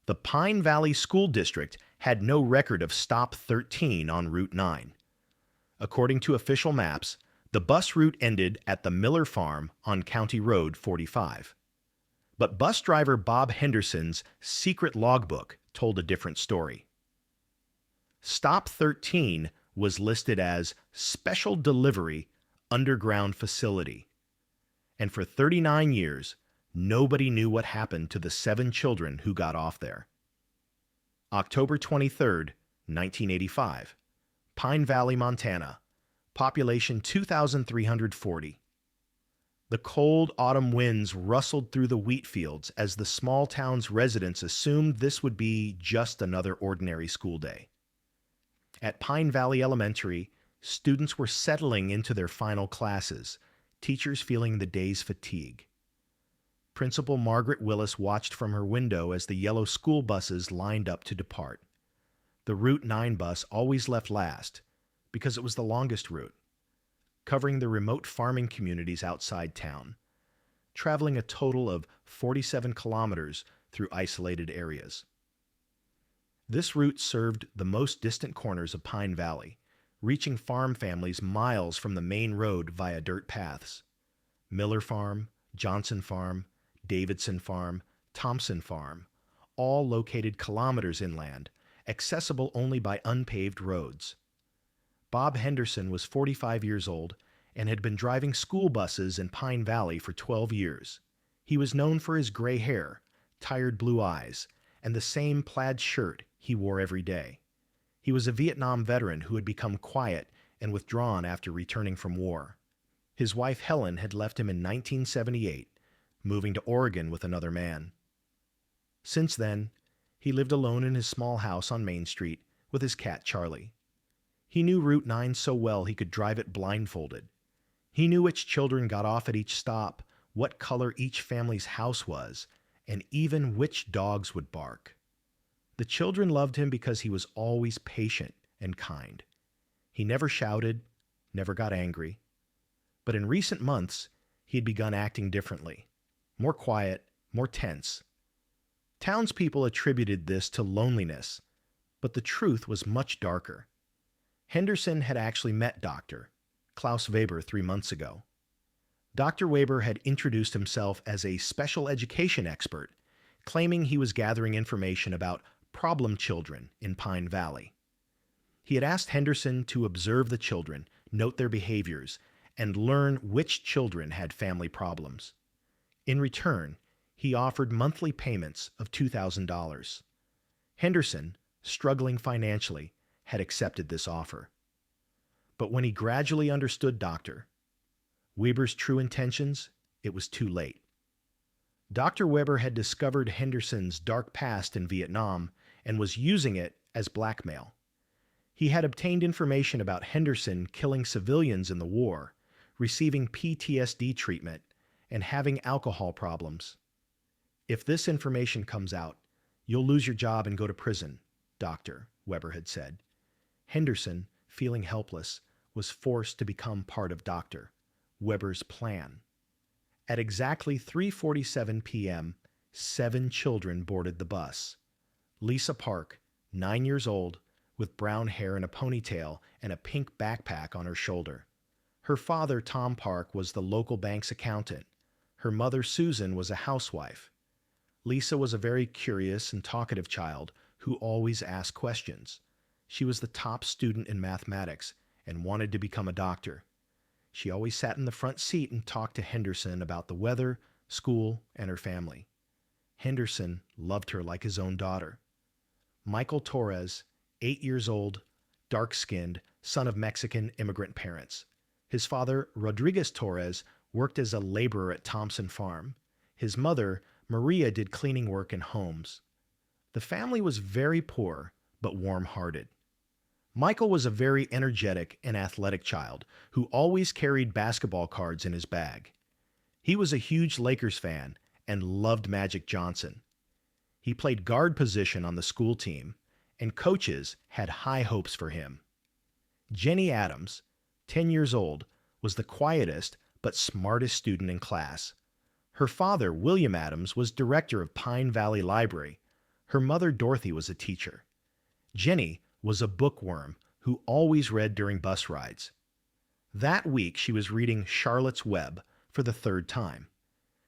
The Pine Valley School District had no record of Stop 13 on Route 9. According to official maps, the bus route ended at the Miller Farm on County Road 45. But bus driver Bob Henderson's secret logbook told a different story. Stop 13 was listed as Special Delivery Underground Facility. And for 39 years, nobody knew what happened to the 7 children who got off there. October 23, 1985. Pine Valley, Montana. Population 2,340. The cold autumn winds rustled through the wheat fields as the small town's residents assumed this would be just another ordinary school day. At Pine Valley Elementary, students were settling into their final classes, teachers feeling the day's fatigue. Principal Margaret Willis watched from her window as the yellow school buses lined up to depart. The Route 9 bus always left last because it was the longest route, covering the remote farming communities outside town, traveling a total of 47 kilometers through isolated areas. This route served the most distant corners of Pine Valley, reaching farm families miles from the main road via dirt paths. Miller Farm, Johnson Farm, Davidson Farm, Thompson Farm, all located kilometers inland, accessible only by unpaved roads. Bob Henderson was 45 years old and had been driving school buses in Pine Valley for 12 years. He was known for his gray hair, tired blue eyes, and the same plaid shirt he wore every day. He was a Vietnam veteran who had become quiet and withdrawn after returning from war. His wife Helen had left him in 1978, moving to Oregon with another man. Since then, he lived alone in his small house on Main Street with his cat Charlie. He knew Route 9 so well he could drive it blindfolded. He knew which children got off at each stop, what color each family's house was, and even which dogs would bark. The children loved him because he was always patient and kind. He never shouted, never got angry. But in recent months, he had begun acting differently, more quiet, more tense. Townspeople attributed this to loneliness, but the truth was much darker. Henderson had actually met Dr. Klaus Weber 3 months ago. Dr. Weber had introduced himself as a special education expert, claiming he was gathering information about problem children in Pine Valley. He had asked Henderson to observe the children, note their behaviors, and learn which children had family problems. In return, he offered monthly payments of $2,000. Henderson, struggling financially, had accepted this offer. But when he gradually understood Dr. Weber's true intentions, it was too late. Dr. Weber had discovered Henderson's dark past in Vietnam and was using it as blackmail. He had obtained information about Henderson killing civilians in the war, receiving PTSD treatment, and having alcohol problems. "If this information comes out, you'll lose your job and go to prison," Dr. Weber had said. Henderson, feeling helpless, was forced to become part of Dr. Weber's plan. At exactly 3:47 p.m., 7 children boarded the bus. Lisa Park, 9 years old, with brown hair in a ponytail and a pink backpack on her shoulder. Her father, Tom Park, was the local bank's accountant. Her mother, Susan, was a housewife. Lisa was a very curious and talkative child who always asked questions. She was the top student in mathematics and wanted to become a doctor. She always sat in the front seat and talked to Henderson about the weather, school, and her family. Henderson loved her like his own daughter. Michael Torres, 8 years old, dark-skinned, son of Mexican immigrant parents. His father, Rodriguez Torres, worked as a laborer at Thompson Farm. His mother, Maria, did cleaning work in homes. The family was very poor, but warm-hearted. Michael was a very energetic and athletic child who always carried basketball cards in his bag. He was a huge Lakers fan and loved Magic Johnson. He played guard position on the school team, and coaches had high hopes for him. Jenny Adams, 10 years old, was the quietest but smartest student in class. Her father, William Adams, was director of Pine Valley Library, Her mother, Dorothy, was a teacher. Jenny was a bookworm who always read during bus rides. That week, she was reading Charlotte's Web for the third time.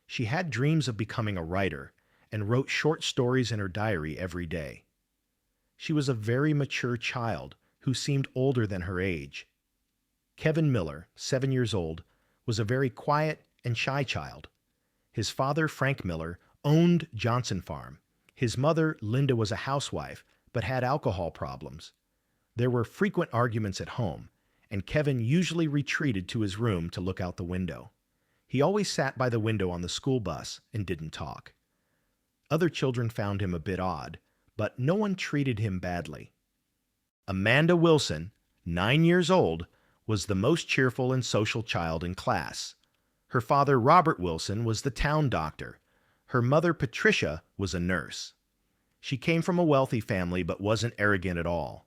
She had dreams of becoming a writer and wrote short stories in her diary every day. She was a very mature child who seemed older than her age. Kevin Miller, 7 years old, was a very quiet and shy child. His father, Frank Miller, owned Johnson Farm. His mother, Linda, was a housewife but had alcohol problems. There were frequent arguments at home, and Kevin usually retreated to his room to look out the window. He always sat by the window on the school bus and didn't talk. Other children found him a bit odd, but no one treated him badly. Amanda Wilson, 9 years old, was the most cheerful and social child in class. Her father, Robert Wilson, was the town doctor. Her mother, Patricia, was a nurse. She came from a wealthy family but wasn't arrogant at all.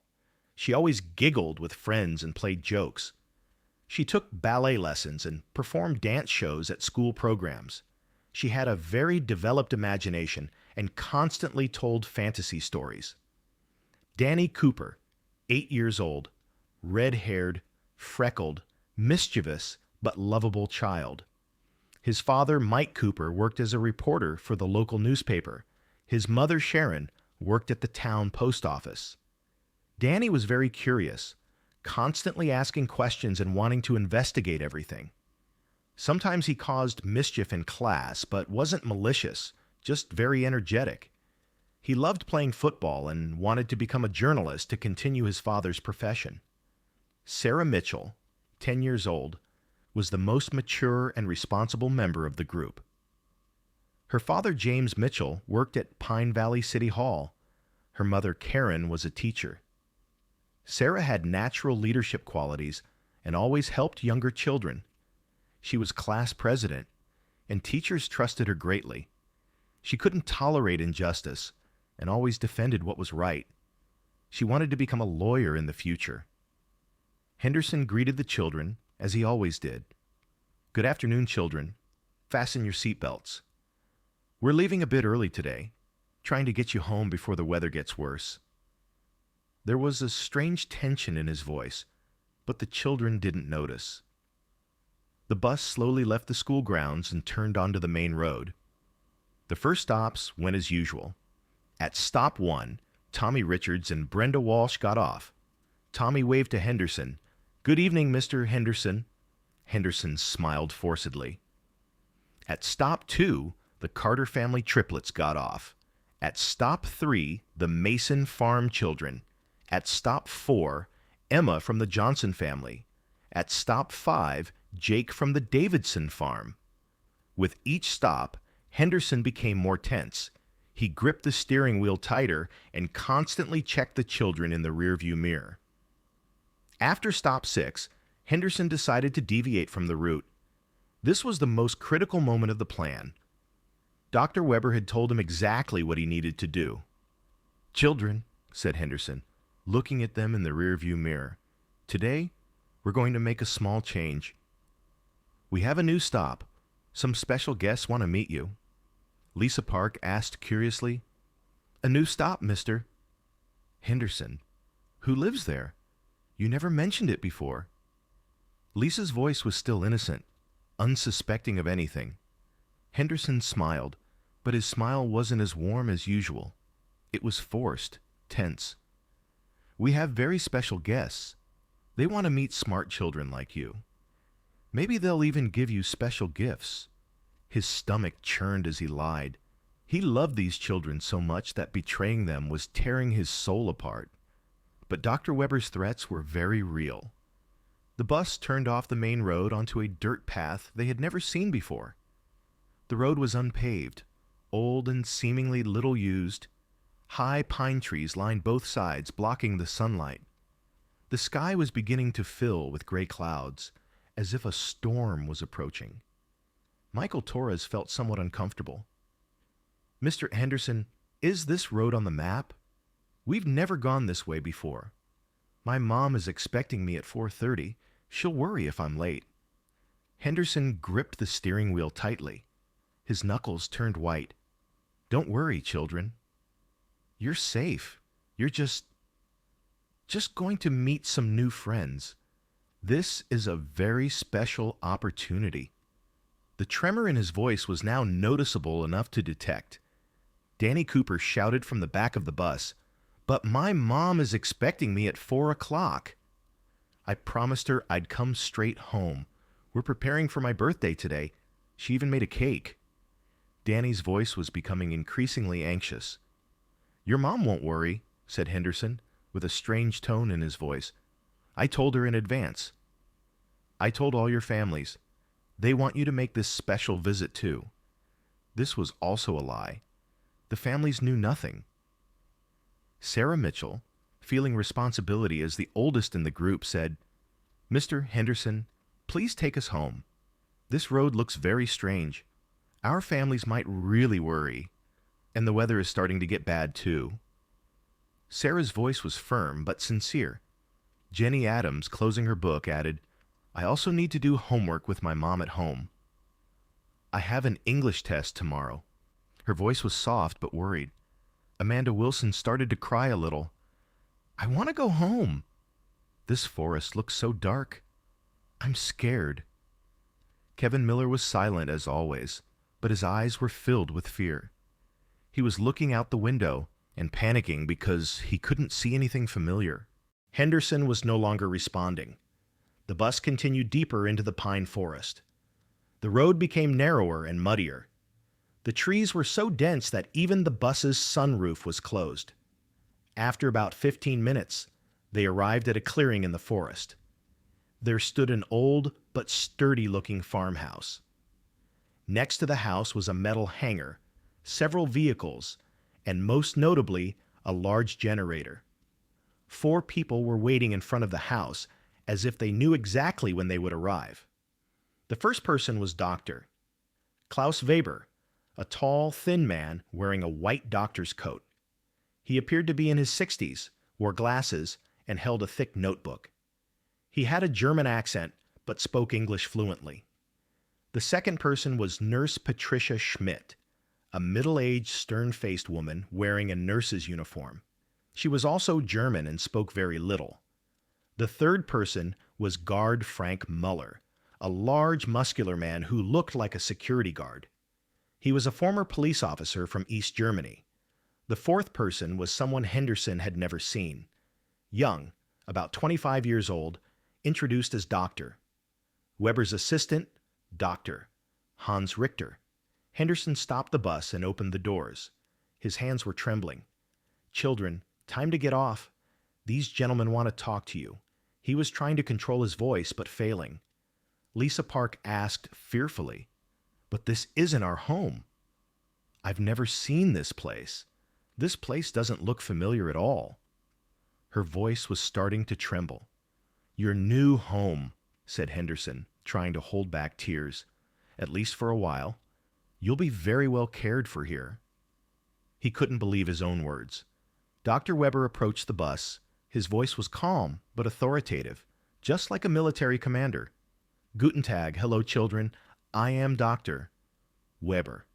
She always giggled with friends and played jokes. She took ballet lessons and performed dance shows at school programs. She had a very developed imagination and constantly told fantasy stories. Danny Cooper, 8 years old, red-haired, freckled, mischievous, but lovable child. His father, Mike Cooper, worked as a reporter for the local newspaper. His mother, Sharon, worked at the town post office. Danny was very curious, constantly asking questions and wanting to investigate everything. Sometimes he caused mischief in class, but wasn't malicious, just very energetic. He loved playing football and wanted to become a journalist to continue his father's profession. Sarah Mitchell, 10 years old, was the most mature and responsible member of the group. Her father, James Mitchell, worked at Pine Valley City Hall. Her mother, Karen, was a teacher. Sarah had natural leadership qualities and always helped younger children. She was class president, and teachers trusted her greatly. She couldn't tolerate injustice and always defended what was right. She wanted to become a lawyer in the future. Henderson greeted the children, as he always did. "Good afternoon, children. Fasten your seatbelts. We're leaving a bit early today, trying to get you home before the weather gets worse." There was a strange tension in his voice, but the children didn't notice. The bus slowly left the school grounds and turned onto the main road. The first stops went as usual. At stop 1, Tommy Richards and Brenda Walsh got off. Tommy waved to Henderson. "Good evening, Mr. Henderson." Henderson smiled forcedly. At stop 2, the Carter family triplets got off. At stop 3, the Mason farm children. At stop 4, Emma from the Johnson family. At stop 5, Jake from the Davidson farm. With each stop, Henderson became more tense. He gripped the steering wheel tighter and constantly checked the children in the rearview mirror. After stop 6, Henderson decided to deviate from the route. This was the most critical moment of the plan. Dr. Weber had told him exactly what he needed to do. "Children," said Henderson, looking at them in the rearview mirror, "today we're going to make a small change. We have a new stop. Some special guests want to meet you." Lisa Park asked curiously. "A new stop, mister." "Henderson, who lives there? You never mentioned it before." Lisa's voice was still innocent, unsuspecting of anything. Henderson smiled, but his smile wasn't as warm as usual. It was forced, tense. "We have very special guests. They want to meet smart children like you. Maybe they'll even give you special gifts." His stomach churned as he lied. He loved these children so much that betraying them was tearing his soul apart. But Dr. Weber's threats were very real. The bus turned off the main road onto a dirt path they had never seen before. The road was unpaved, old and seemingly little used. High pine trees lined both sides, blocking the sunlight. The sky was beginning to fill with gray clouds, as if a storm was approaching. Michael Torres felt somewhat uncomfortable. "Mr. Henderson, is this road on the map? We've never gone this way before. My mom is expecting me at 4:30. She'll worry if I'm late." Henderson gripped the steering wheel tightly. His knuckles turned white. "Don't worry, children." You're safe. You're just going to meet some new friends. This is a very special opportunity." The tremor in his voice was now noticeable enough to detect. Danny Cooper shouted from the back of the bus, "But my mom is expecting me at 4 o'clock. I promised her I'd come straight home. We're preparing for my birthday today. She even made a cake." Danny's voice was becoming increasingly anxious. "Your mom won't worry," said Henderson, with a strange tone in his voice. "I told her in advance. I told all your families. They want you to make this special visit too." This was also a lie. The families knew nothing. Sarah Mitchell, feeling responsibility as the oldest in the group, said, "Mr. Henderson, please take us home. This road looks very strange. Our families might really worry, and the weather is starting to get bad too." Sarah's voice was firm but sincere. Jenny Adams, closing her book, added, "I also need to do homework with my mom at home. I have an English test tomorrow." Her voice was soft but worried. Amanda Wilson started to cry a little. "I want to go home. This forest looks so dark. I'm scared." Kevin Miller was silent as always, but his eyes were filled with fear. He was looking out the window and panicking because he couldn't see anything familiar. Henderson was no longer responding. The bus continued deeper into the pine forest. The road became narrower and muddier. The trees were so dense that even the bus's sunroof was closed. After about 15 minutes, they arrived at a clearing in the forest. There stood an old but sturdy-looking farmhouse. Next to the house was a metal hangar, several vehicles, and most notably, a large generator. 4 people were waiting in front of the house as if they knew exactly when they would arrive. The first person was Dr. Klaus Weber, a tall, thin man wearing a white doctor's coat. He appeared to be in his 60s, wore glasses, and held a thick notebook. He had a German accent, but spoke English fluently. The second person was Nurse Patricia Schmidt, a middle-aged, stern-faced woman wearing a nurse's uniform. She was also German and spoke very little. The third person was Guard Frank Muller, a large, muscular man who looked like a security guard. He was a former police officer from East Germany. The fourth person was someone Henderson had never seen. Young, about 25 years old, introduced as Doctor. Weber's assistant, Dr. Hans Richter. Henderson stopped the bus and opened the doors. His hands were trembling. "Children, time to get off. These gentlemen want to talk to you." He was trying to control his voice, but failing. Lisa Park asked fearfully, "But this isn't our home. I've never seen this place. This place doesn't look familiar at all." Her voice was starting to tremble. "Your new home," said Henderson, trying to hold back tears. "At least for a while. You'll be very well cared for here." He couldn't believe his own words. Dr. Weber approached the bus. His voice was calm but authoritative, just like a military commander. "Guten Tag, hello children. I am Dr. Weber.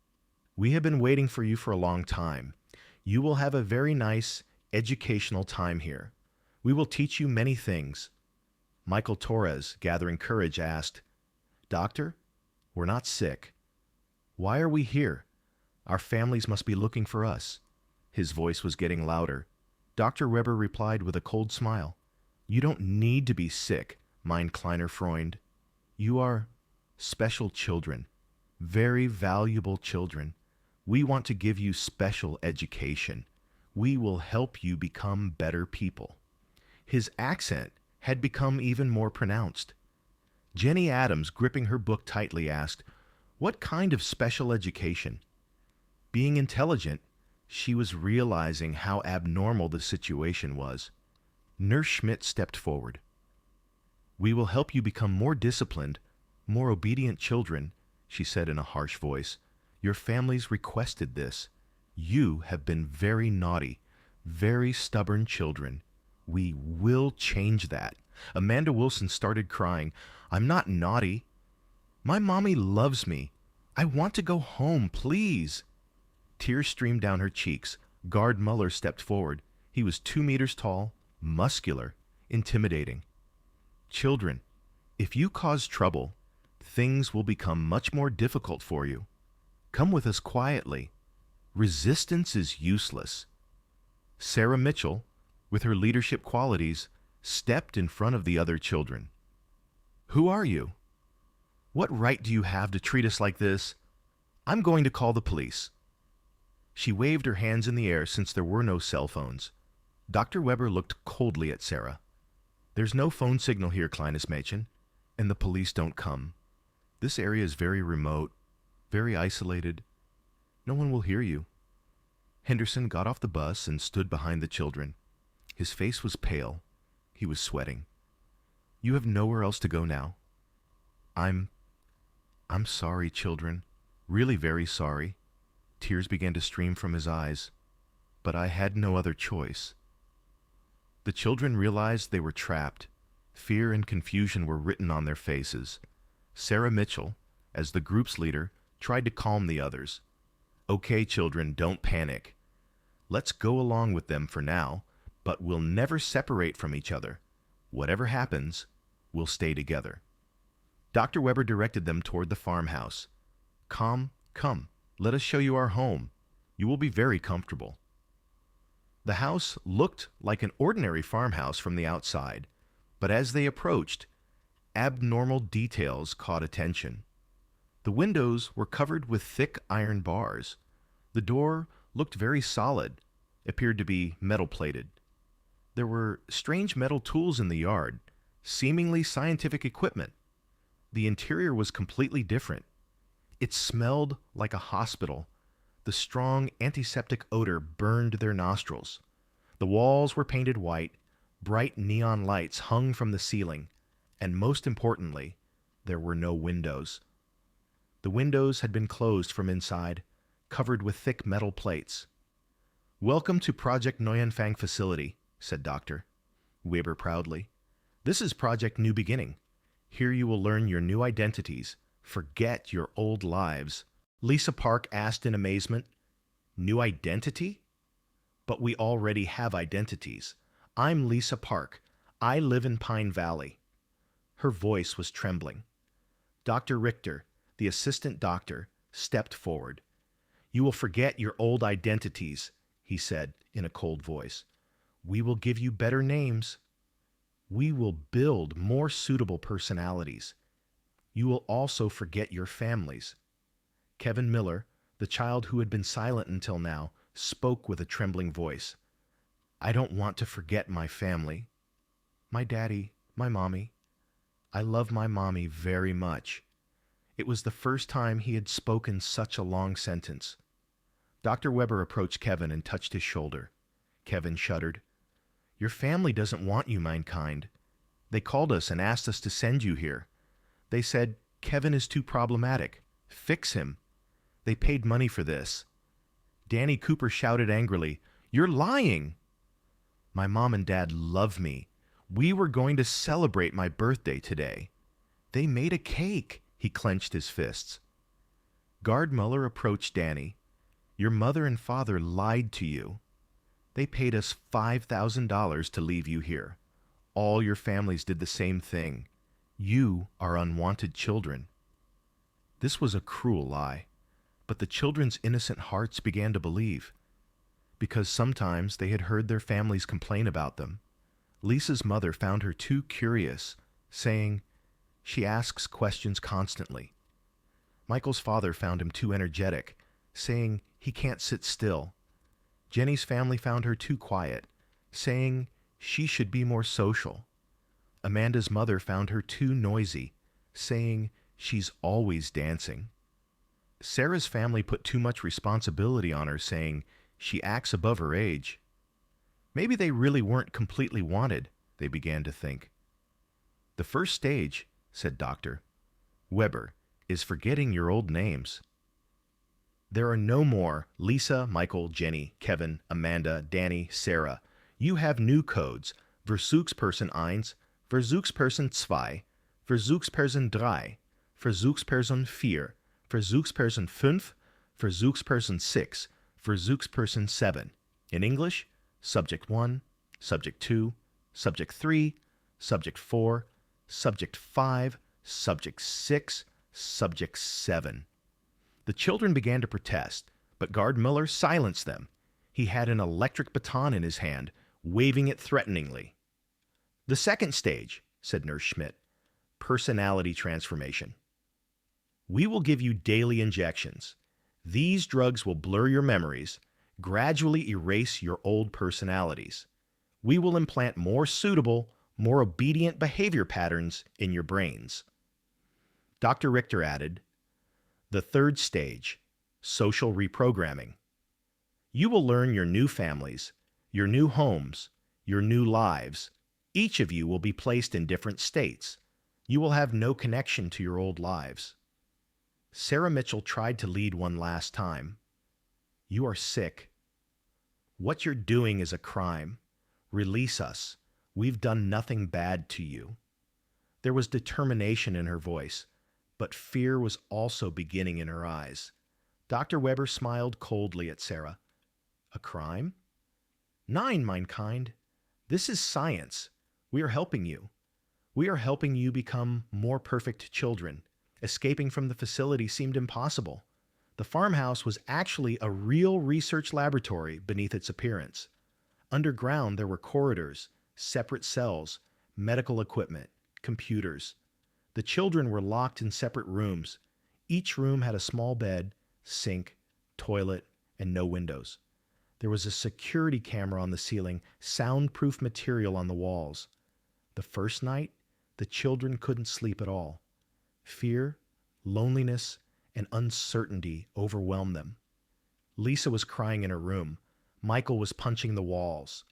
We have been waiting for you for a long time. You will have a very nice, educational time here. We will teach you many things." Michael Torres, gathering courage, asked, "Doctor, we're not sick. Why are we here? Our families must be looking for us." His voice was getting louder. Dr. Weber replied with a cold smile, "You don't need to be sick, mein kleiner Freund. You are special children, very valuable children. We want to give you special education. We will help you become better people." His accent had become even more pronounced. Jenny Adams, gripping her book tightly, asked, "What kind of special education?" Being intelligent, she was realizing how abnormal the situation was. Nurse Schmidt stepped forward. "We will help you become more disciplined, more obedient children," she said in a harsh voice. "Your families requested this. You have been very naughty, very stubborn children. We will change that." Amanda Wilson started crying. "I'm not naughty. My mommy loves me. I want to go home, please." Tears streamed down her cheeks, Guard Muller stepped forward. He was 2 meters tall, muscular, intimidating. Children, if you cause trouble, things will become much more difficult for you. Come with us quietly. Resistance is useless. Sarah Mitchell, with her leadership qualities, stepped in front of the other children. Who are you? What right do you have to treat us like this? I'm going to call the police. She waved her hands in the air since there were no cell phones. Dr. Weber looked coldly at Sarah. There's no phone signal here, kleines Mädchen, and the police don't come. This area is very remote, very isolated. No one will hear you. Henderson got off the bus and stood behind the children. His face was pale. He was sweating. You have nowhere else to go now. I'm sorry, children. Really very sorry. Tears began to stream from his eyes. But I had no other choice. The children realized they were trapped. Fear and confusion were written on their faces. Sarah Mitchell, as the group's leader, tried to calm the others. Okay, children, don't panic. Let's go along with them for now, but we'll never separate from each other. Whatever happens, we'll stay together. Dr. Weber directed them toward the farmhouse. Come, let us show you our home. You will be very comfortable. The house looked like an ordinary farmhouse from the outside, but as they approached, abnormal details caught attention. The windows were covered with thick iron bars. The door looked very solid, appeared to be metal-plated. There were strange metal tools in the yard, seemingly scientific equipment. The interior was completely different. It smelled like a hospital. The strong antiseptic odor burned their nostrils. The walls were painted white, bright neon lights hung from the ceiling, and most importantly, there were no windows. The windows had been closed from inside, covered with thick metal plates. Welcome to Project Neuanfang facility, said Dr. Weber proudly. This is Project New Beginning. Here you will learn your new identities. Forget your old lives. Lisa Park asked in amazement. New identity? But we already have identities. I'm Lisa Park. I live in Pine Valley. Her voice was trembling. Dr. Richter, the assistant doctor, stepped forward. You will forget your old identities, he said in a cold voice. We will give you better names. We will build more suitable personalities. You will also forget your families. Kevin Miller, the child who had been silent until now, spoke with a trembling voice. I don't want to forget my family. My daddy, my mommy. I love my mommy very much. It was the first time he had spoken such a long sentence. Dr. Weber approached Kevin and touched his shoulder. Kevin shuddered. Your family doesn't want you, mankind. They called us and asked us to send you here. They said, Kevin is too problematic. Fix him. They paid money for this. Danny Cooper shouted angrily, You're lying! My mom and dad love me. We were going to celebrate my birthday today. They made a cake. He clenched his fists. Guard Muller approached Danny. Your mother and father lied to you. They paid us $5,000 to leave you here. All your families did the same thing. You are unwanted children. This was a cruel lie, but the children's innocent hearts began to believe, because sometimes they had heard their families complain about them. Lisa's mother found her too curious, saying, She asks questions constantly. Michael's father found him too energetic, saying he can't sit still. Jenny's family found her too quiet, saying she should be more social. Amanda's mother found her too noisy, saying she's always dancing. Sarah's family put too much responsibility on her, saying she acts above her age. Maybe they really weren't completely wanted, they began to think. The first stage, said Dr. Weber, is forgetting your old names. There are no more Lisa, Michael, Jenny, Kevin, Amanda, Danny, Sarah. You have new codes. Versuchsperson 1, Versuchsperson 2, Versuchsperson 3, Versuchsperson 4, Versuchsperson 5, Versuchsperson 6, Versuchsperson 7. In English, subject 1, subject 2, subject 3, subject 4, subject 5, subject 6, subject 7. The children began to protest, but Guard Miller silenced them. He had an electric baton in his hand, waving it threateningly. The second stage, said Nurse Schmidt, personality transformation. We will give you daily injections. These drugs will blur your memories, gradually erase your old personalities. We will implant more suitable, more obedient behavior patterns in your brains. Dr. Richter added, the third stage, social reprogramming. You will learn your new families, your new homes, your new lives. Each of you will be placed in different states. You will have no connection to your old lives. Sarah Mitchell tried to lead one last time. You are sick. What you're doing is a crime. Release us. We've done nothing bad to you. There was determination in her voice, but fear was also beginning in her eyes. Dr. Weber smiled coldly at Sarah. A crime? Nein, mein kind. This is science. We are helping you. We are helping you become more perfect children. Escaping from the facility seemed impossible. The farmhouse was actually a real research laboratory beneath its appearance. Underground, there were corridors, separate cells, medical equipment, computers. The children were locked in separate rooms. Each room had a small bed, sink, toilet, and no windows. There was a security camera on the ceiling, soundproof material on the walls. The first night, the children couldn't sleep at all. Fear, loneliness, and uncertainty overwhelmed them. Lisa was crying in her room. Michael was punching the walls.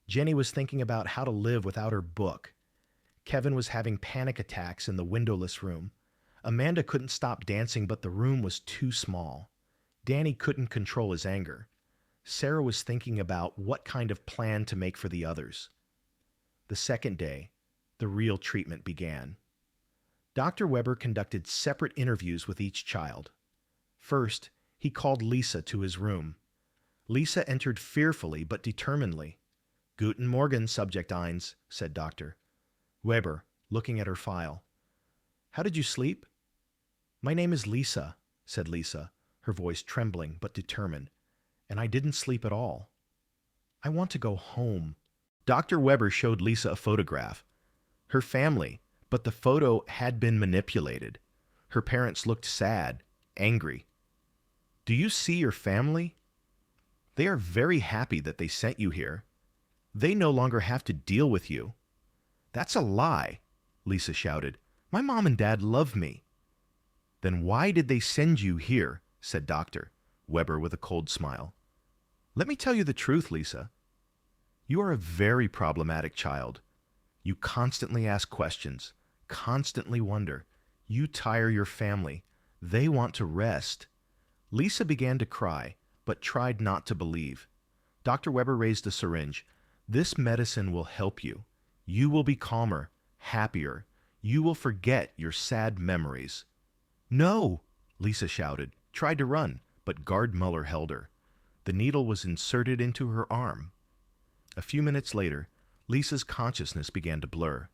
Jenny was thinking about how to live without her book. Kevin was having panic attacks in the windowless room. Amanda couldn't stop dancing, but the room was too small. Danny couldn't control his anger. Sarah was thinking about what kind of plan to make for the others. The second day, the real treatment began. Dr. Weber conducted separate interviews with each child. First, he called Lisa to his room. Lisa entered fearfully but determinedly. Guten Morgen, Subject Eins, said Dr. Weber, looking at her file. How did you sleep? My name is Lisa, said Lisa, her voice trembling but determined, and I didn't sleep at all. I want to go home. Dr. Weber showed Lisa a photograph. Her family, but the photo had been manipulated. Her parents looked sad, angry. Do you see your family? They are very happy that they sent you here. They no longer have to deal with you. That's a lie, Lisa shouted. My mom and dad love me. Then why did they send you here? Said Dr. Weber with a cold smile. Let me tell you the truth, Lisa. You are a very problematic child. You constantly ask questions, constantly wonder. You tire your family. They want to rest. Lisa began to cry, but tried not to believe. Dr. Weber raised a syringe. This medicine will help you. You will be calmer, happier. You will forget your sad memories. No, Lisa shouted, tried to run, but Guard Muller held her. The needle was inserted into her arm. A few minutes later, Lisa's consciousness began to blur.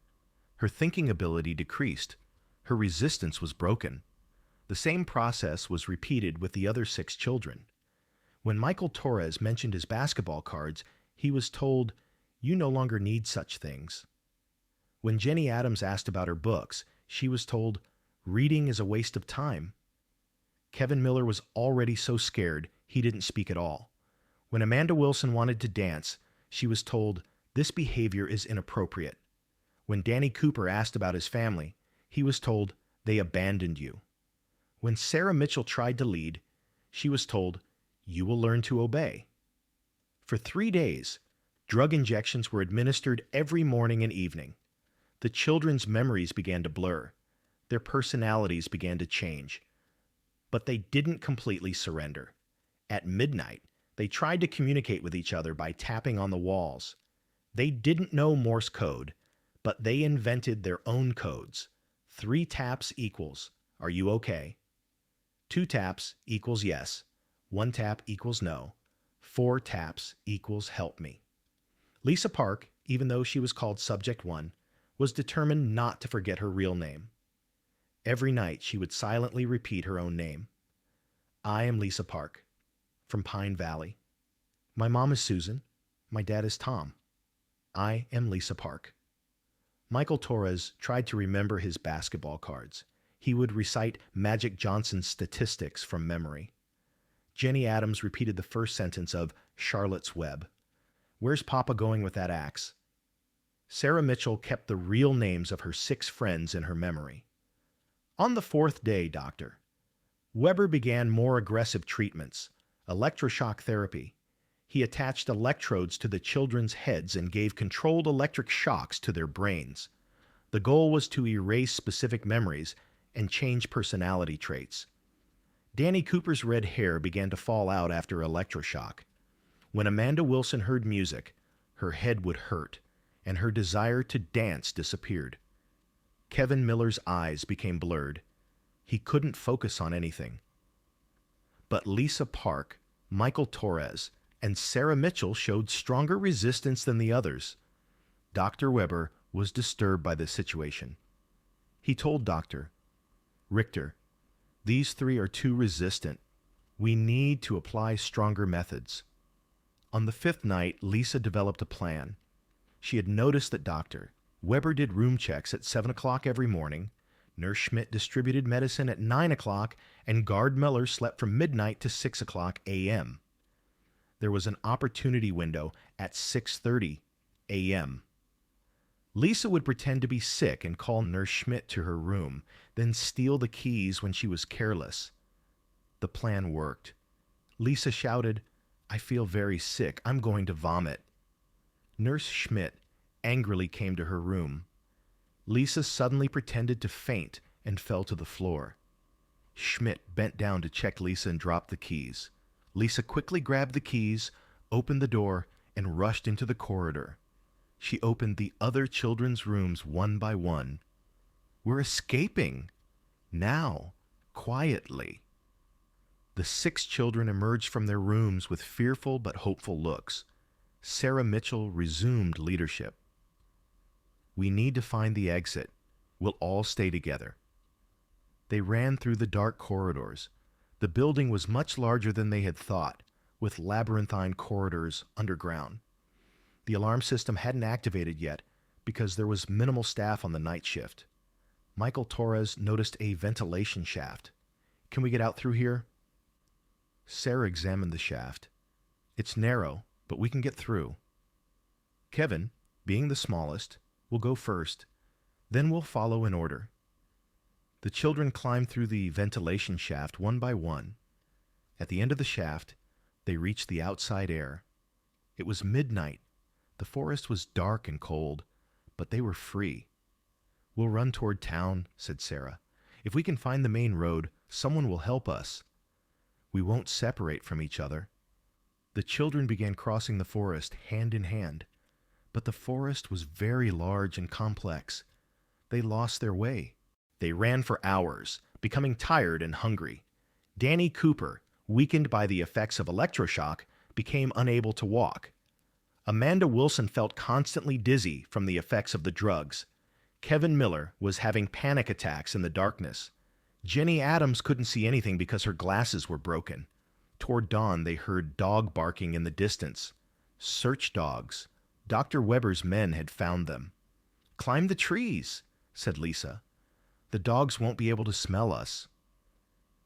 Her thinking ability decreased. Her resistance was broken. The same process was repeated with the other 6 children. When Michael Torres mentioned his basketball cards, he was told, "You no longer need such things." When Jenny Adams asked about her books, she was told, "Reading is a waste of time." Kevin Miller was already so scared he didn't speak at all. When Amanda Wilson wanted to dance, she was told, "This behavior is inappropriate." When Danny Cooper asked about his family, he was told, "They abandoned you." When Sarah Mitchell tried to lead, she was told, "You will learn to obey." For 3 days, drug injections were administered every morning and evening. The children's memories began to blur. Their personalities began to change. But they didn't completely surrender. At midnight, they tried to communicate with each other by tapping on the walls. They didn't know Morse code, but they invented their own codes. 3 taps equals, "Are you okay?" 2 taps equals yes. 1 tap equals no. 4 taps equals help me. Lisa Park, even though she was called Subject 1, was determined not to forget her real name. Every night she would silently repeat her own name. I am Lisa Park, from Pine Valley. My mom is Susan. My dad is Tom. I am Lisa Park. Michael Torres tried to remember his basketball cards. He would recite Magic Johnson's statistics from memory. Jenny Adams repeated the first sentence of Charlotte's Web. Where's Papa going with that axe? Sarah Mitchell kept the real names of her 6 friends in her memory. On the 4th day, Doctor, Weber began more aggressive treatments, electroshock therapy. He attached electrodes to the children's heads and gave controlled electric shocks to their brains. The goal was to erase specific memories and change personality traits. Danny Cooper's red hair began to fall out after electroshock. When Amanda Wilson heard music, her head would hurt, and her desire to dance disappeared. Kevin Miller's eyes became blurred. He couldn't focus on anything. But Lisa Park, Michael Torres, and Sarah Mitchell showed stronger resistance than the others. Dr. Weber was disturbed by the situation. He told Dr. Richter, these 3 are too resistant. We need to apply stronger methods. On the 5th night, Lisa developed a plan. She had noticed that Dr. Weber did room checks at 7 o'clock every morning, Nurse Schmidt distributed medicine at 9 o'clock, and Guard Miller slept from midnight to 6 o'clock a.m. There was an opportunity window at 6:30 a.m. Lisa would pretend to be sick and call Nurse Schmidt to her room, then steal the keys when she was careless. The plan worked. Lisa shouted, I feel very sick. I'm going to vomit. Nurse Schmidt angrily came to her room. Lisa suddenly pretended to faint and fell to the floor. Schmidt bent down to check Lisa and dropped the keys. Lisa quickly grabbed the keys, opened the door, and rushed into the corridor. She opened the other children's rooms one by one. We're escaping. Now, quietly. The 6 children emerged from their rooms with fearful but hopeful looks. Sarah Mitchell resumed leadership. We need to find the exit. We'll all stay together. They ran through the dark corridors. The building was much larger than they had thought, with labyrinthine corridors underground. The alarm system hadn't activated yet because there was minimal staff on the night shift. Michael Torres noticed a ventilation shaft. Can we get out through here? Sarah examined the shaft. It's narrow, but we can get through. Kevin, being the smallest, will go first. Then we'll follow in order. The children climbed through the ventilation shaft one by one. At the end of the shaft, they reached the outside air. It was midnight. The forest was dark and cold, but they were free. We'll run toward town, said Sarah. If we can find the main road, someone will help us. We won't separate from each other. The children began crossing the forest hand in hand, but the forest was very large and complex. They lost their way. They ran for hours, becoming tired and hungry. Danny Cooper, weakened by the effects of electroshock, became unable to walk. Amanda Wilson felt constantly dizzy from the effects of the drugs. Kevin Miller was having panic attacks in the darkness. Jenny Adams couldn't see anything because her glasses were broken. Toward dawn, they heard dog barking in the distance. Search dogs. Dr. Weber's men had found them. Climb the trees, said Lisa. The dogs won't be able to smell us.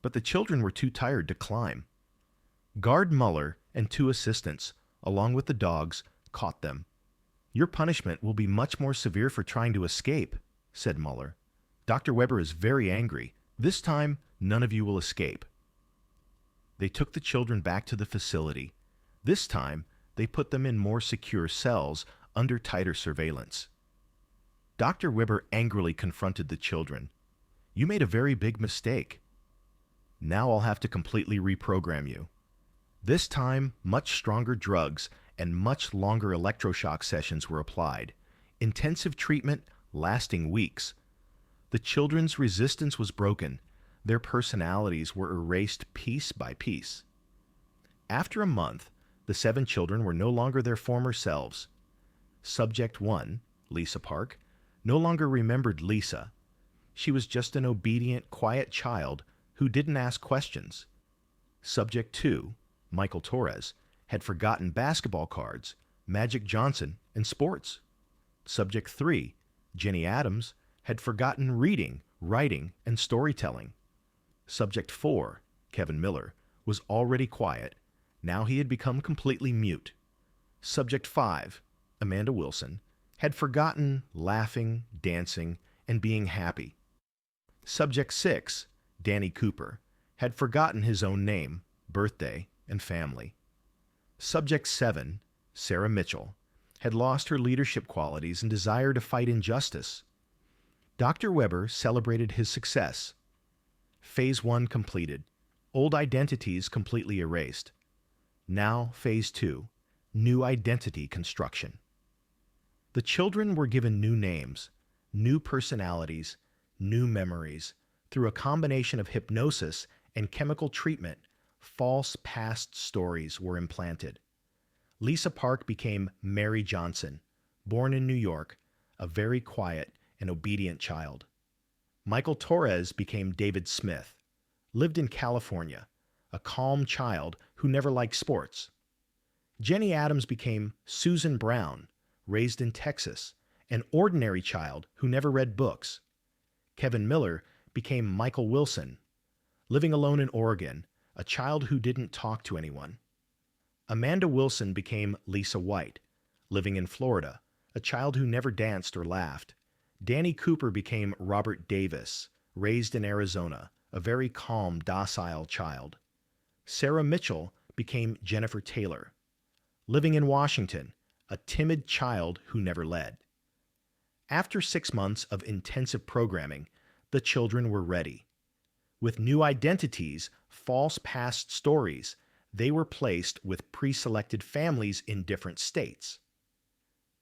But the children were too tired to climb. Guard Muller and 2 assistants, along with the dogs, caught them. Your punishment will be much more severe for trying to escape, said Muller. Dr. Weber is very angry. This time, none of you will escape. They took the children back to the facility. This time, they put them in more secure cells under tighter surveillance. Dr. Weber angrily confronted the children. You made a very big mistake. Now I'll have to completely reprogram you. This time, much stronger drugs and much longer electroshock sessions were applied. Intensive treatment lasting weeks. The children's resistance was broken. Their personalities were erased piece by piece. After a month, The 7 children were no longer their former selves. Subject 1, Lisa Park, no longer remembered Lisa. She was just an obedient, quiet child who didn't ask questions. Subject 2, Michael Torres, had forgotten basketball cards, Magic Johnson, and sports. Subject 3, Jenny Adams, had forgotten reading, writing, and storytelling. Subject 4, Kevin Miller, was already quiet. Now he had become completely mute. Subject 5, Amanda Wilson, had forgotten laughing, dancing, and being happy. Subject 6, Danny Cooper, had forgotten his own name, birthday, and family. Subject 7, Sarah Mitchell, had lost her leadership qualities and desire to fight injustice. Dr. Weber celebrated his success. Phase 1 completed. Old identities completely erased. Now, Phase 2, new identity construction. The children were given new names, new personalities, new memories. Through a combination of hypnosis and chemical treatment, false past stories were implanted. Lisa Park became Mary Johnson, born in New York, a very quiet and obedient child. Michael Torres became David Smith, lived in California, a calm child who never liked sports. Jenny Adams became Susan Brown, raised in Texas, an ordinary child who never read books. Kevin Miller became Michael Wilson, living alone in Oregon, a child who didn't talk to anyone. Amanda Wilson became Lisa White, living in Florida, a child who never danced or laughed. Danny Cooper became Robert Davis, raised in Arizona, a very calm, docile child. Sarah Mitchell became Jennifer Taylor, living in Washington, a timid child who never led. After 6 months of intensive programming, the children were ready. With new identities, false past stories, they were placed with pre-selected families in different states.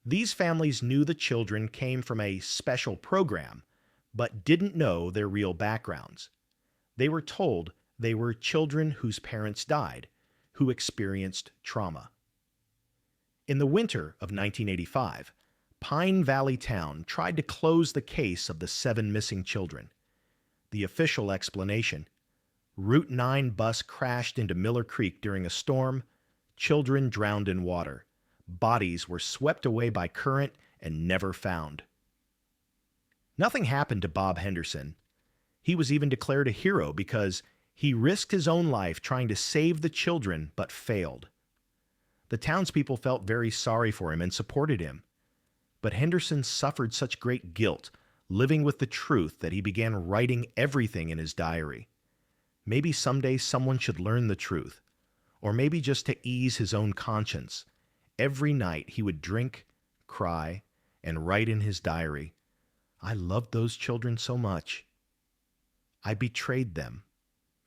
These families knew the children came from a special program, but didn't know their real backgrounds. They were told they were children whose parents died, who experienced trauma. In the winter of 1985, Pine Valley Town tried to close the case of the 7 missing children. The official explanation: Route 9 bus crashed into Miller Creek during a storm, children drowned in water, bodies were swept away by current and never found. Nothing happened to Bob Henderson. He was even declared a hero because he risked his own life trying to save the children but failed. The townspeople felt very sorry for him and supported him. But Henderson suffered such great guilt, living with the truth, that he began writing everything in his diary. Maybe someday someone should learn the truth, or maybe just to ease his own conscience. Every night he would drink, cry, and write in his diary, "I loved those children so much. I betrayed them.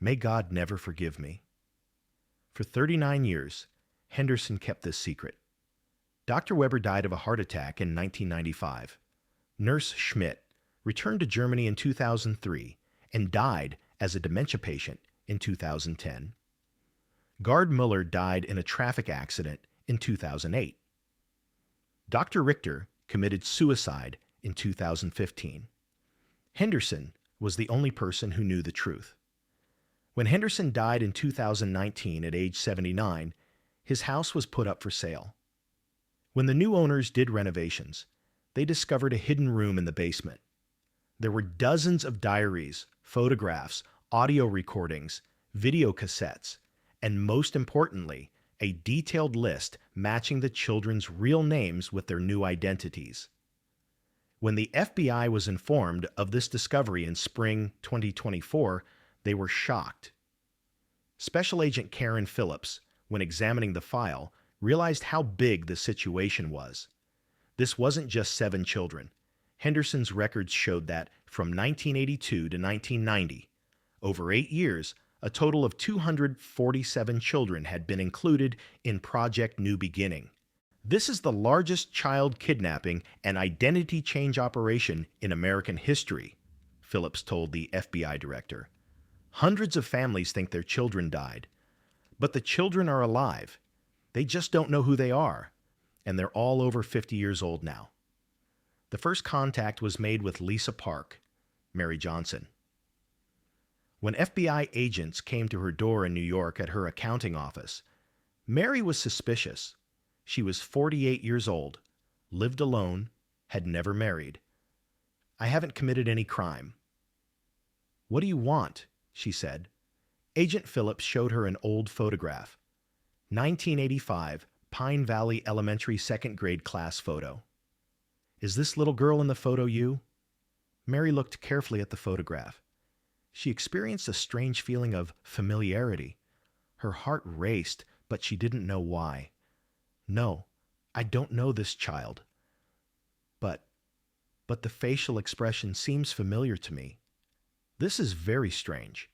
May God never forgive me." For 39 years, Henderson kept this secret. Dr. Weber died of a heart attack in 1995. Nurse Schmidt returned to Germany in 2003 and died as a dementia patient in 2010. Gard Muller died in a traffic accident in 2008. Dr. Richter committed suicide in 2015. Henderson was the only person who knew the truth. When Henderson died in 2019 at age 79, his house was put up for sale. When the new owners did renovations, they discovered a hidden room in the basement. There were dozens of diaries, photographs, audio recordings, video cassettes, and most importantly, a detailed list matching the children's real names with their new identities. When the FBI was informed of this discovery in spring 2024, they were shocked. Special Agent Karen Phillips, when examining the file, realized how big the situation was. This wasn't just 7 children. Henderson's records showed that from 1982 to 1990, over 8 years, a total of 247 children had been included in Project New Beginning. This is the largest child kidnapping and identity change operation in American history, Phillips told the FBI director. Hundreds of families think their children died, but the children are alive. They just don't know who they are, and they're all over 50 years old now. The first contact was made with Lisa Park, Mary Johnson. When FBI agents came to her door in New York at her accounting office, Mary was suspicious. She was 48 years old, lived alone, had never married. "I haven't committed any crime." "What do you want?" she said. Agent Phillips showed her an old photograph. 1985 Pine Valley Elementary second grade class photo. "Is this little girl in the photo you?" Mary looked carefully at the photograph. She experienced a strange feeling of familiarity. Her heart raced, but she didn't know why. "No, I don't know this child. But the facial expression seems familiar to me. This is very strange."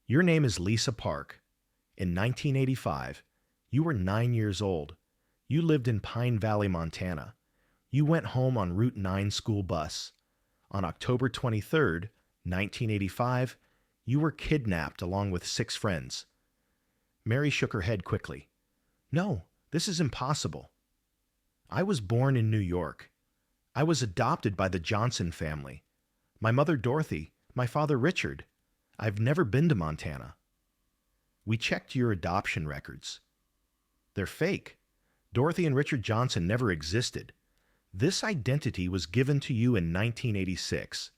"Your name is Lisa Park. In 1985, you were 9 years old. You lived in Pine Valley, Montana. You went home on Route 9 school bus. On October 23rd, 1985, you were kidnapped along with 6 friends." Mary shook her head quickly. "No, this is impossible. I was born in New York. I was adopted by the Johnson family. My mother Dorothy, my father Richard. I've never been to Montana." "We checked your adoption records. They're fake. Dorothy and Richard Johnson never existed. This identity was given to you in 1986.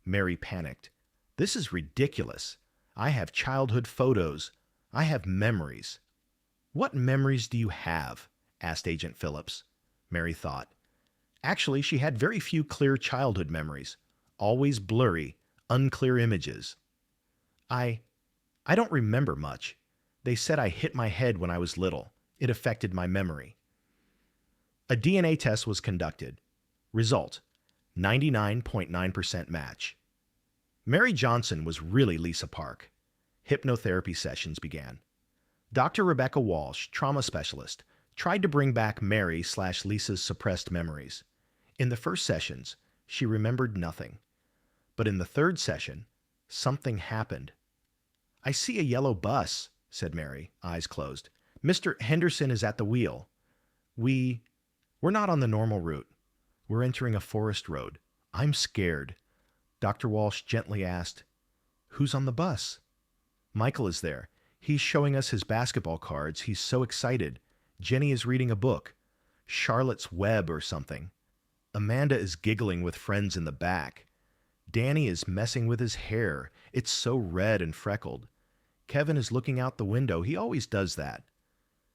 Mary panicked. "This is ridiculous. I have childhood photos. I have memories." "What memories do you have?" asked Agent Phillips. Mary thought. Actually, she had very few clear childhood memories, always blurry, unclear images. I don't remember much. They said I hit my head when I was little. It affected my memory." A DNA test was conducted. Result: 99.9% match. Mary Johnson was really Lisa Park. Hypnotherapy sessions began. Dr. Rebecca Walsh, trauma specialist, tried to bring back Mary/Lisa's suppressed memories. In the first sessions, she remembered nothing. But in the third session, something happened. "I see a yellow bus," said Mary, eyes closed. "Mr. Henderson is at the wheel. We're not on the normal route. We're entering a forest road. I'm scared." Dr. Walsh gently asked, "Who's on the bus?" "Michael is there. He's showing us his basketball cards. He's so excited. Jenny is reading a book. Charlotte's Web or something. Amanda is giggling with friends in the back. Danny is messing with his hair. It's so red and freckled. Kevin is looking out the window. He always does that.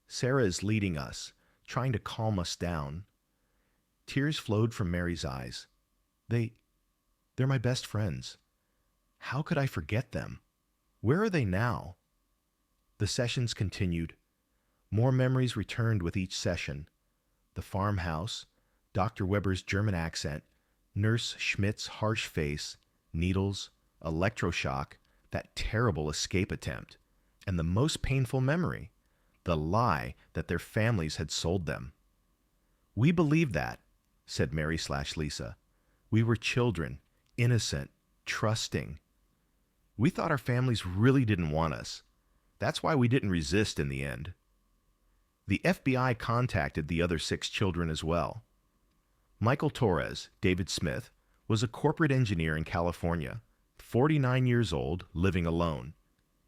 Sarah is leading us, trying to calm us down." Tears flowed from Mary's eyes. They're my best friends. How could I forget them? Where are they now?" The sessions continued. More memories returned with each session. The farmhouse, Dr. Weber's German accent, Nurse Schmidt's harsh face, needles, electroshock, that terrible escape attempt, and the most painful memory, the lie that their families had sold them. "We believed that," said Mary/Lisa. "We were children, innocent, trusting. We thought our families really didn't want us. That's why we didn't resist in the end." The FBI contacted the other 6 children as well. Michael Torres, David Smith, was a corporate engineer in California, 49 years old, living alone.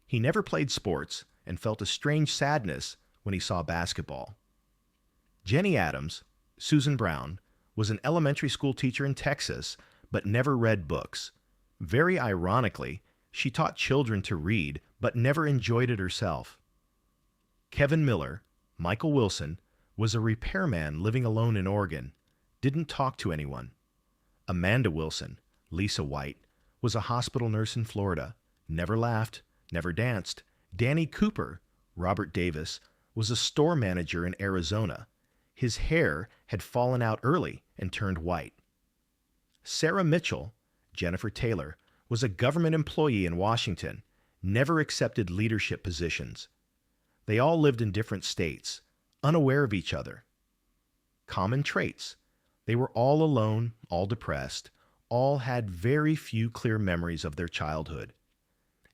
He never played sports and felt a strange sadness when he saw basketball. Jenny Adams, Susan Brown, was an elementary school teacher in Texas, but never read books. Very ironically, she taught children to read, but never enjoyed it herself. Kevin Miller, Michael Wilson, was a repairman living alone in Oregon, didn't talk to anyone. Amanda Wilson, Lisa White, was a hospital nurse in Florida, never laughed, never danced. Danny Cooper, Robert Davis, was a store manager in Arizona. His hair had fallen out early and turned white. Sarah Mitchell, Jennifer Taylor, was a government employee in Washington, never accepted leadership positions. They all lived in different states, unaware of each other. Common traits. They were all alone, all depressed, all had very few clear memories of their childhood.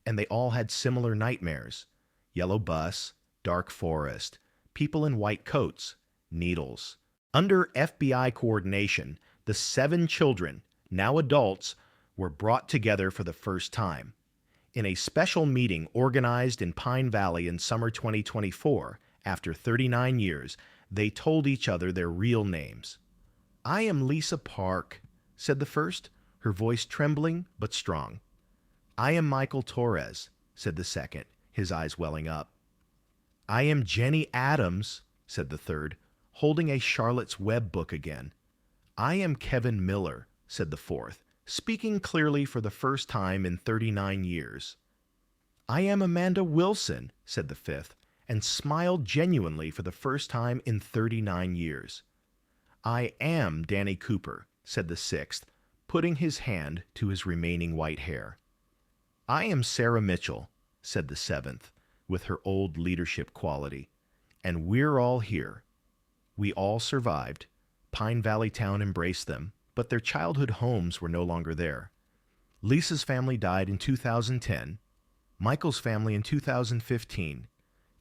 And they all had similar nightmares: yellow bus, dark forest, people in white coats, needles. Under FBI coordination, the 7 children, now adults, were brought together for the first time. In a special meeting organized in Pine Valley in summer 2024, after 39 years, they told each other their real names. "I am Lisa Park," said the first, her voice trembling but strong. "I am Michael Torres," said the second, his eyes welling up. "I am Jenny Adams," said the third, holding a Charlotte's Web book again. "I am Kevin Miller," said the fourth, speaking clearly for the first time in 39 years. "I am Amanda Wilson," said the fifth, and smiled genuinely for the first time in 39 years. "I am Danny Cooper," said the sixth, putting his hand to his remaining white hair. "I am Sarah Mitchell," said the seventh, with her old leadership quality, "and we're all here. We all survived. Pine Valley Town embraced them, but their childhood homes were no longer there. Lisa's family died in 2010, Michael's family in 2015,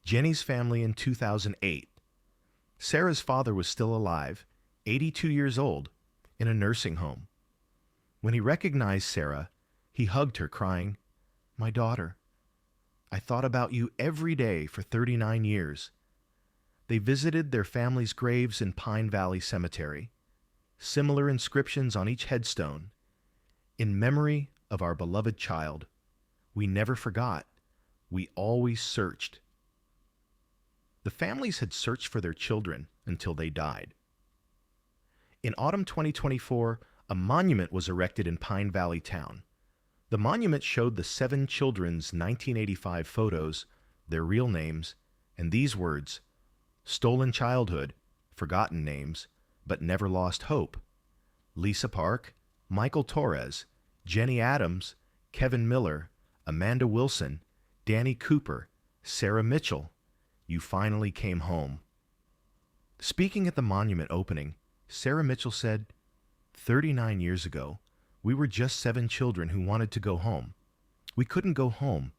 Jenny's family in 2008. Sarah's father was still alive, 82 years old, in a nursing home. When he recognized Sarah, he hugged her, crying, 'My daughter, I thought about you every day for 39 years. They visited their family's graves in Pine Valley Cemetery. Similar inscriptions on each headstone. In memory of our beloved child. We never forgot. We always searched.' The families had searched for their children until they died. In autumn 2024, a monument was erected in Pine Valley Town. The monument showed the 7 children's 1985 photos, their real names, and these words: "Stolen childhood, forgotten names, but never lost hope. Lisa Park, Michael Torres, Jenny Adams, Kevin Miller, Amanda Wilson, Danny Cooper, Sarah Mitchell. You finally came home." Speaking at the monument opening, Sarah Mitchell said, "39 years ago, we were just 7 children who wanted to go home. We couldn't go home,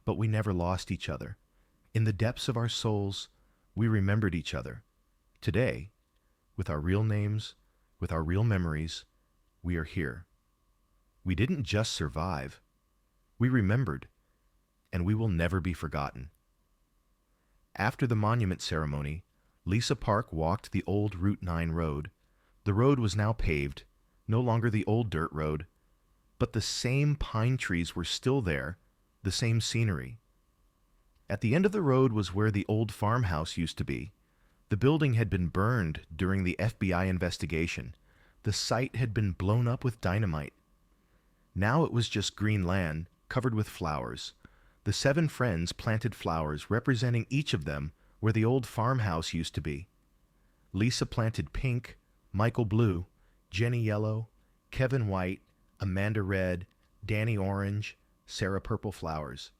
but we never lost each other. In the depths of our souls, we remembered each other. Today, with our real names, with our real memories, we are here. We didn't just survive. We remembered, and we will never be forgotten." After the monument ceremony, Lisa Park walked the old Route 9 road. The road was now paved, no longer the old dirt road, but the same pine trees were still there, the same scenery. At the end of the road was where the old farmhouse used to be. The building had been burned during the FBI investigation. The site had been blown up with dynamite. Now it was just green land, covered with flowers. The 7 friends planted flowers representing each of them where the old farmhouse used to be. Lisa planted pink, Michael blue, Jenny yellow, Kevin white, Amanda red, Danny orange, Sarah purple flowers.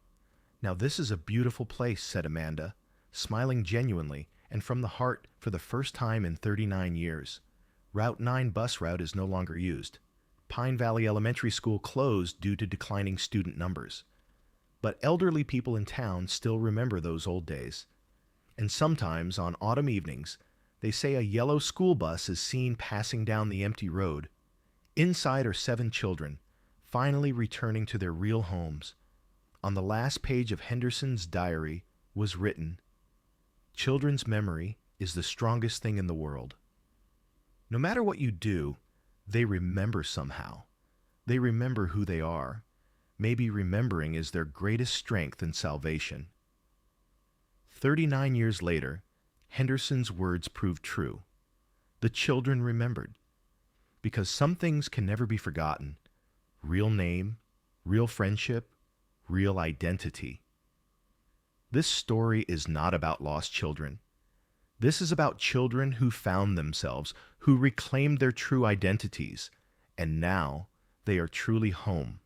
"Now this is a beautiful place," said Amanda, smiling genuinely and from the heart for the first time in 39 years. Route 9 bus route is no longer used. Pine Valley Elementary School closed due to declining student numbers. But elderly people in town still remember those old days. And sometimes, on autumn evenings, they say a yellow school bus is seen passing down the empty road. Inside are 7 children, finally returning to their real homes. On the last page of Henderson's diary was written, "Children's memory is the strongest thing in the world." No matter what you do, they remember somehow. They remember who they are. Maybe remembering is their greatest strength and salvation. 39 years later, Henderson's words proved true. The children remembered. Because some things can never be forgotten. Real name, real friendship, real identity. This story is not about lost children. This is about children who found themselves, who reclaimed their true identities, and now they are truly home.